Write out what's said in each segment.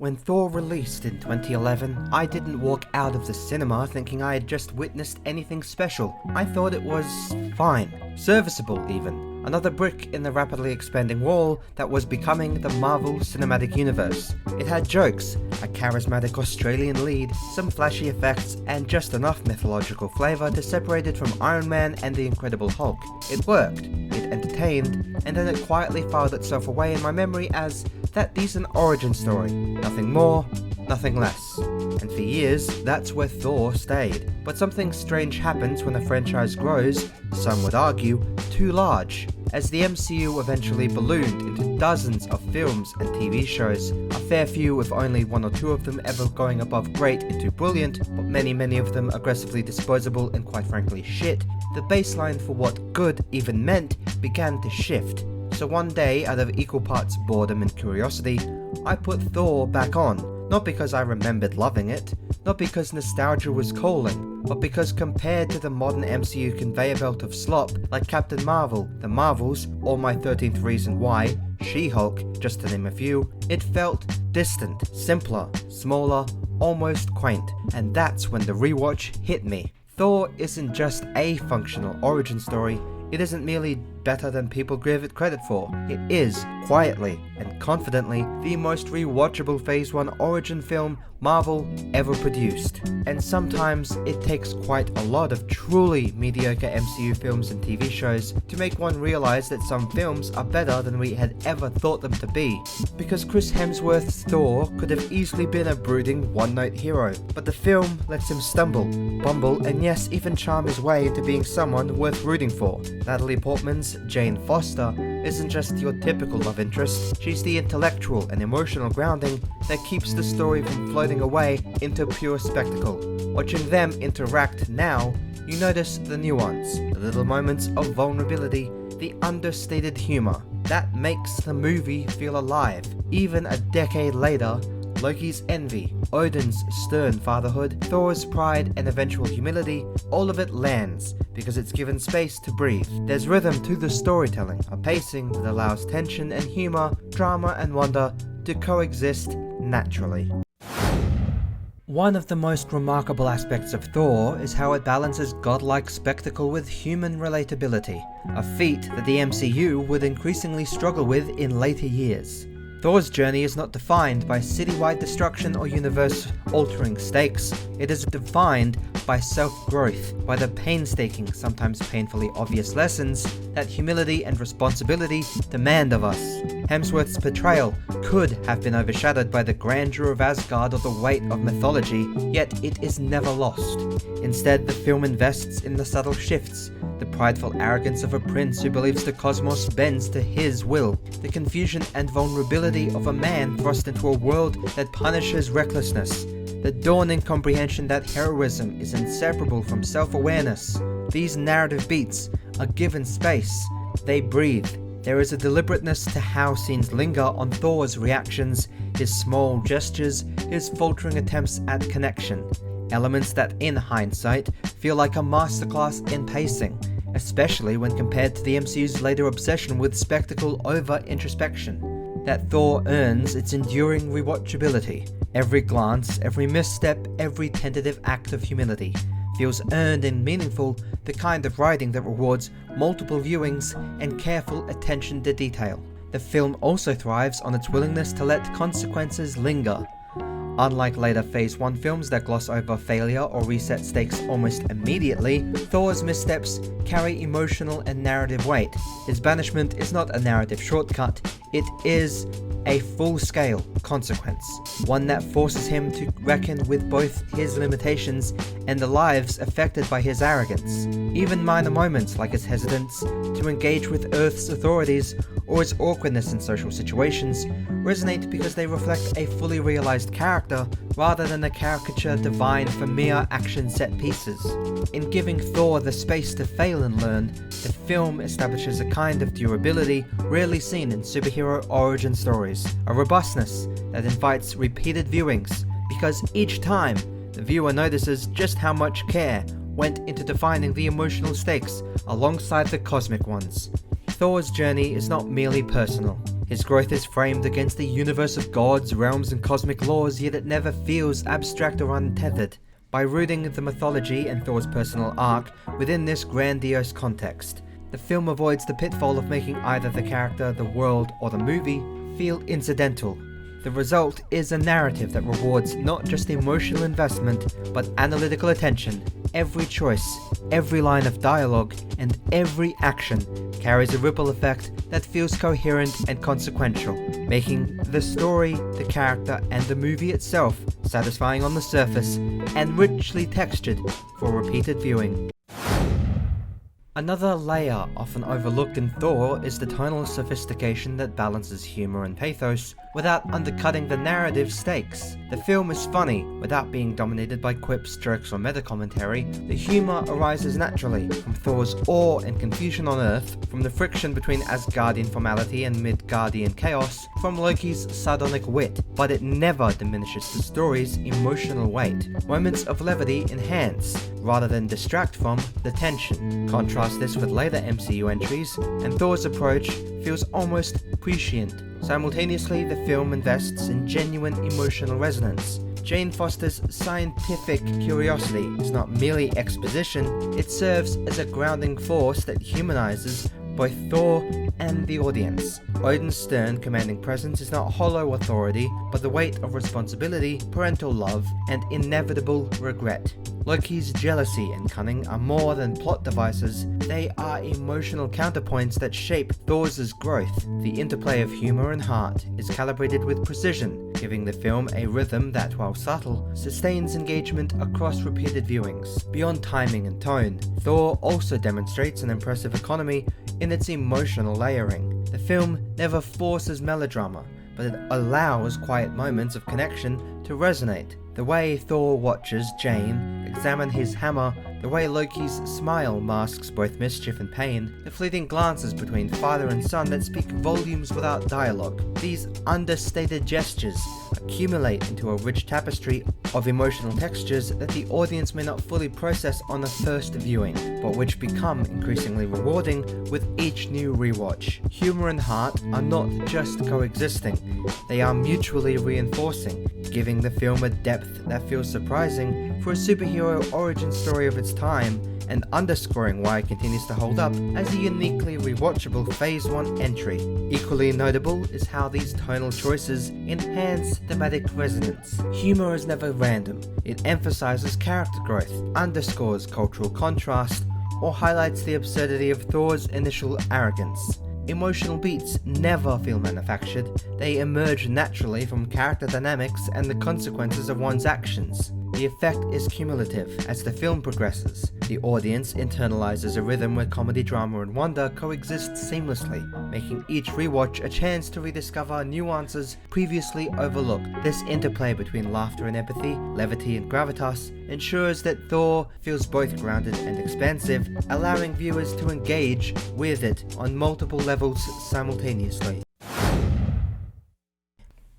When Thor released in 2011, I didn't walk out of the cinema thinking I had just witnessed anything special. I thought it was fine, serviceable even, another brick in the rapidly expanding wall that was becoming the Marvel Cinematic Universe. It had jokes, a charismatic Australian lead, some flashy effects, and just enough mythological flavour to separate it from Iron Man and the Incredible Hulk. It worked, it entertained, and then it quietly filed itself away in my memory as that decent origin story. Nothing more, nothing less. And for years, that's where Thor stayed. But something strange happens when a franchise grows, some would argue, too large. As the MCU eventually ballooned into dozens of films and TV shows, a fair few with only one or two of them ever going above great into brilliant, but many of them aggressively disposable and quite frankly shit, the baseline for what good even meant began to shift. So one day, out of equal parts boredom and curiosity, I put Thor back on, not because I remembered loving it, not because nostalgia was calling, but because compared to the modern MCU conveyor belt of slop like Captain Marvel, The Marvels, or My 13th Reason Why, She-Hulk, just to name a few, it felt distant, simpler, smaller, almost quaint, and that's when the rewatch hit me. Thor isn't just a functional origin story, it isn't merely better than people give it credit for. It is, quietly and confidently, the most rewatchable Phase 1 origin film Marvel ever produced. And sometimes it takes quite a lot of truly mediocre MCU films and TV shows to make one realize that some films are better than we had ever thought them to be. Because Chris Hemsworth's Thor could have easily been a brooding one-note hero, but the film lets him stumble, bumble, and yes, even charm his way into being someone worth rooting for. Natalie Portman's Jane Foster isn't just your typical love interest, she's the intellectual and emotional grounding that keeps the story from floating away into pure spectacle. Watching them interact now, you notice the nuance, the little moments of vulnerability, the understated humor. That makes the movie feel alive. Even a decade later, Loki's envy, Odin's stern fatherhood, Thor's pride and eventual humility, all of it lands because it's given space to breathe. There's rhythm to the storytelling, a pacing that allows tension and humor, drama and wonder to coexist naturally. One of the most remarkable aspects of Thor is how it balances godlike spectacle with human relatability, a feat that the MCU would increasingly struggle with in later years. Thor's journey is not defined by citywide destruction or universe-altering stakes. It is defined by self-growth, by the painstaking, sometimes painfully obvious lessons that humility and responsibility demand of us. Hemsworth's portrayal could have been overshadowed by the grandeur of Asgard or the weight of mythology, yet it is never lost. Instead, the film invests in the subtle shifts, the prideful arrogance of a prince who believes the cosmos bends to his will, the confusion and vulnerability of a man thrust into a world that punishes recklessness, the dawning comprehension that heroism is inseparable from self-awareness. These narrative beats are given space, they breathe. There is a deliberateness to how scenes linger on Thor's reactions, his small gestures, his faltering attempts at connection. Elements that, in hindsight, feel like a masterclass in pacing, especially when compared to the MCU's later obsession with spectacle over introspection. That Thor earns its enduring rewatchability. Every glance, every misstep, every tentative act of humility feels earned and meaningful, the kind of writing that rewards multiple viewings and careful attention to detail. The film also thrives on its willingness to let consequences linger. Unlike later Phase 1 films that gloss over failure or reset stakes almost immediately, Thor's missteps carry emotional and narrative weight. His banishment is not a narrative shortcut, it is a full-scale consequence, one that forces him to reckon with both his limitations and the lives affected by his arrogance. Even minor moments like his hesitance to engage with Earth's authorities or his awkwardness in social situations resonate because they reflect a fully realized character rather than a caricature divine for mere action set pieces. In giving Thor the space to fail and learn, the film establishes a kind of durability rarely seen in superhero origin stories, a robustness that invites repeated viewings, because each time the viewer notices just how much care went into defining the emotional stakes alongside the cosmic ones. Thor's journey is not merely personal, His growth is framed against the universe of gods, realms, and cosmic laws, yet it never feels abstract or untethered. By rooting the mythology and Thor's personal arc within this grandiose context, the film avoids the pitfall of making either the character, the world, or the movie feel incidental. The result is a narrative that rewards not just emotional investment, but analytical attention. Every choice, every line of dialogue, and every action carries a ripple effect that feels coherent and consequential, making the story, the character, and the movie itself satisfying on the surface and richly textured for repeated viewing. Another layer often overlooked in Thor is the tonal sophistication that balances humor and pathos without undercutting the narrative stakes. The film is funny without being dominated by quips, jokes, or meta-commentary. The humor arises naturally from Thor's awe and confusion on Earth, from the friction between Asgardian formality and Midgardian chaos, from Loki's sardonic wit, but it never diminishes the story's emotional weight. Moments of levity enhance, rather than distract from, the tension. Contrast this with later MCU entries, and Thor's approach feels almost prescient. Simultaneously, the film invests in genuine emotional resonance. Jane Foster's scientific curiosity is not merely exposition, it serves as a grounding force that humanizes both Thor and the audience. Odin's stern, commanding presence is not hollow authority, but the weight of responsibility, parental love, and inevitable regret. Loki's jealousy and cunning are more than plot devices, they are emotional counterpoints that shape Thor's growth. The interplay of humor and heart is calibrated with precision, giving the film a rhythm that, while subtle, sustains engagement across repeated viewings. Beyond timing and tone, Thor also demonstrates an impressive economy in its emotional layering. The film never forces melodrama, but it allows quiet moments of connection to resonate. The way Thor watches Jane examine his hammer, the way Loki's smile masks both mischief and pain, the fleeting glances between father and son that speak volumes without dialogue. These understated gestures accumulate into a rich tapestry of emotional textures that the audience may not fully process on a first viewing, but which become increasingly rewarding with each new rewatch. Humor and heart are not just coexisting, they are mutually reinforcing, giving the film a depth that feels surprising for a superhero origin story of its time, and underscoring why it continues to hold up as a uniquely rewatchable Phase 1 entry. Equally notable is how these tonal choices enhance thematic resonance. Humor is never random, it emphasizes character growth, underscores cultural contrast, or highlights the absurdity of Thor's initial arrogance. Emotional beats never feel manufactured, they emerge naturally from character dynamics and the consequences of one's actions. The effect is cumulative. As the film progresses, the audience internalizes a rhythm where comedy, drama, and wonder coexist seamlessly, making each rewatch a chance to rediscover nuances previously overlooked. This interplay between laughter and empathy, levity and gravitas, ensures that Thor feels both grounded and expansive, allowing viewers to engage with it on multiple levels simultaneously.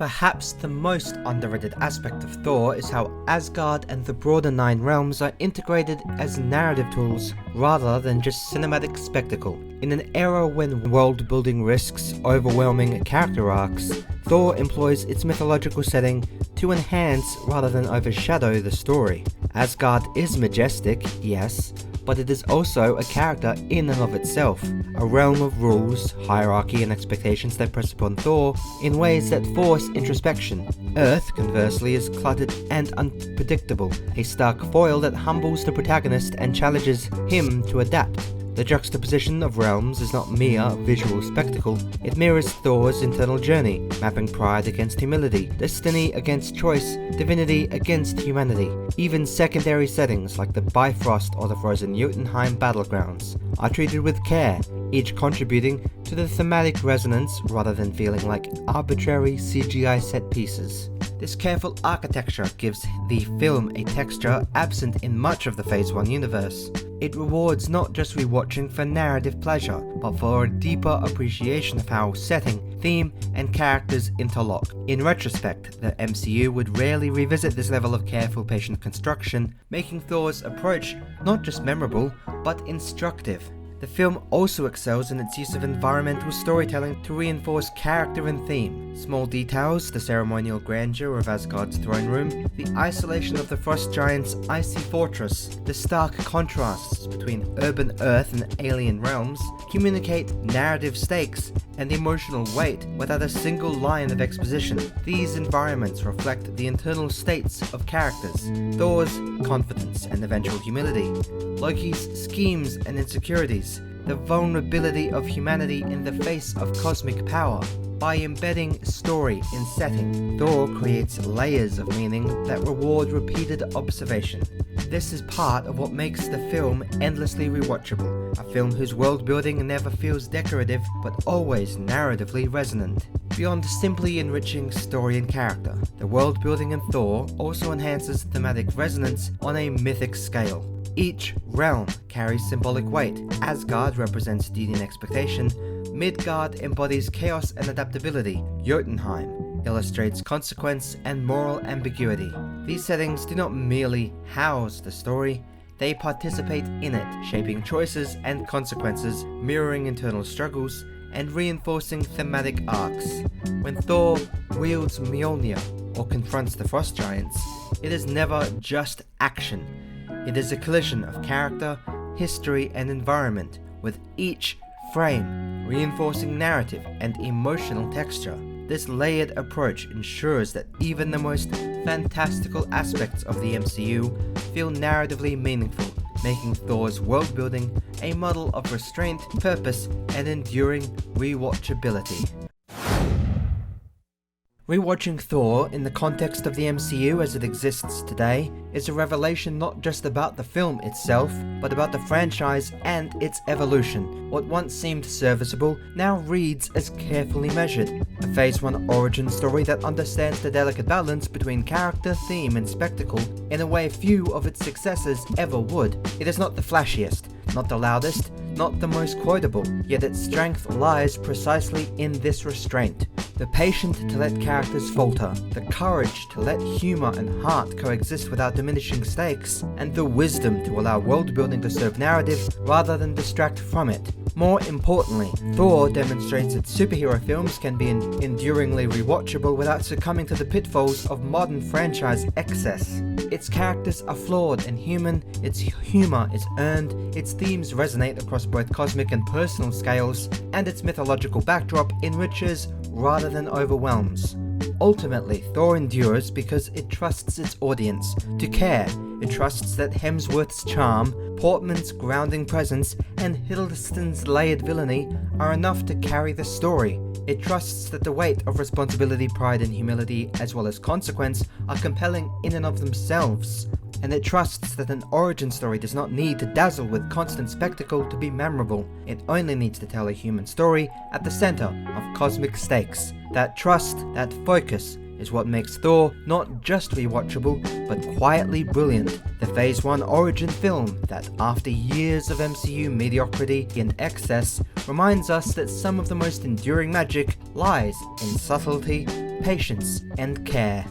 Perhaps the most underrated aspect of Thor is how Asgard and the broader Nine Realms are integrated as narrative tools rather than just cinematic spectacle. In an era when world-building risks overwhelming character arcs, Thor employs its mythological setting to enhance rather than overshadow the story. Asgard is majestic, yes, but it is also a character in and of itself, a realm of rules, hierarchy, and expectations that press upon Thor in ways that force introspection. Earth, conversely, is cluttered and unpredictable, a stark foil that humbles the protagonist and challenges him to adapt. The juxtaposition of realms is not mere visual spectacle, it mirrors Thor's internal journey, mapping pride against humility, destiny against choice, divinity against humanity. Even secondary settings like the Bifrost or the frozen Jotunheim battlegrounds are treated with care, each contributing to the thematic resonance rather than feeling like arbitrary CGI set pieces. This careful architecture gives the film a texture absent in much of the Phase 1 universe. It rewards not just rewatching for narrative pleasure, but for a deeper appreciation of how setting, theme, and characters interlock. In retrospect, the MCU would rarely revisit this level of careful, patient construction, making Thor's approach not just memorable, but instructive. The film also excels in its use of environmental storytelling to reinforce character and theme. Small details, the ceremonial grandeur of Asgard's throne room, the isolation of the Frost Giant's icy fortress, the stark contrasts between urban Earth and alien realms, communicate narrative stakes and emotional weight without a single line of exposition. These environments reflect the internal states of characters, Thor's confidence and eventual humility, Loki's schemes and insecurities, the vulnerability of humanity in the face of cosmic power. By embedding story in setting, Thor creates layers of meaning that reward repeated observation. This is part of what makes the film endlessly rewatchable, a film whose world building never feels decorative but always narratively resonant. Beyond simply enriching story and character, the world building in Thor also enhances thematic resonance on a mythic scale. Each realm carries symbolic weight. Asgard represents duty and expectation, Midgard embodies chaos and adaptability, Jotunheim illustrates consequence and moral ambiguity. These settings do not merely house the story, they participate in it, shaping choices and consequences, mirroring internal struggles, and reinforcing thematic arcs. When Thor wields Mjolnir or confronts the Frost Giants, it is never just action. It is a collision of character, history, and environment, with each frame reinforcing narrative and emotional texture. This layered approach ensures that even the most fantastical aspects of the MCU feel narratively meaningful, making Thor's world building a model of restraint, purpose, and enduring rewatchability. Rewatching Thor in the context of the MCU as it exists today is a revelation not just about the film itself, but about the franchise and its evolution. What once seemed serviceable now reads as carefully measured. A Phase 1 origin story that understands the delicate balance between character, theme, and spectacle in a way few of its successors ever would. It is not the flashiest, not the loudest, not the most quotable, yet its strength lies precisely in this restraint. The patience to let characters falter, the courage to let humour and heart coexist without diminishing stakes, and the wisdom to allow world building to serve narrative rather than distract from it. More importantly, Thor demonstrates that superhero films can be enduringly rewatchable without succumbing to the pitfalls of modern franchise excess. Its characters are flawed and human, its humour is earned, its themes resonate across both cosmic and personal scales, and its mythological backdrop enriches rather than overwhelms. Ultimately, Thor endures because it trusts its audience to care. It trusts that Hemsworth's charm, Portman's grounding presence, and Hiddleston's layered villainy are enough to carry the story. It trusts that the weight of responsibility, pride, and humility, as well as consequence, are compelling in and of themselves. And it trusts that an origin story does not need to dazzle with constant spectacle to be memorable. It only needs to tell a human story at the center of cosmic stakes. That trust, that focus, is what makes Thor not just rewatchable, but quietly brilliant. The Phase 1 origin film that, after years of MCU mediocrity and excess, reminds us that some of the most enduring magic lies in subtlety, patience, and care.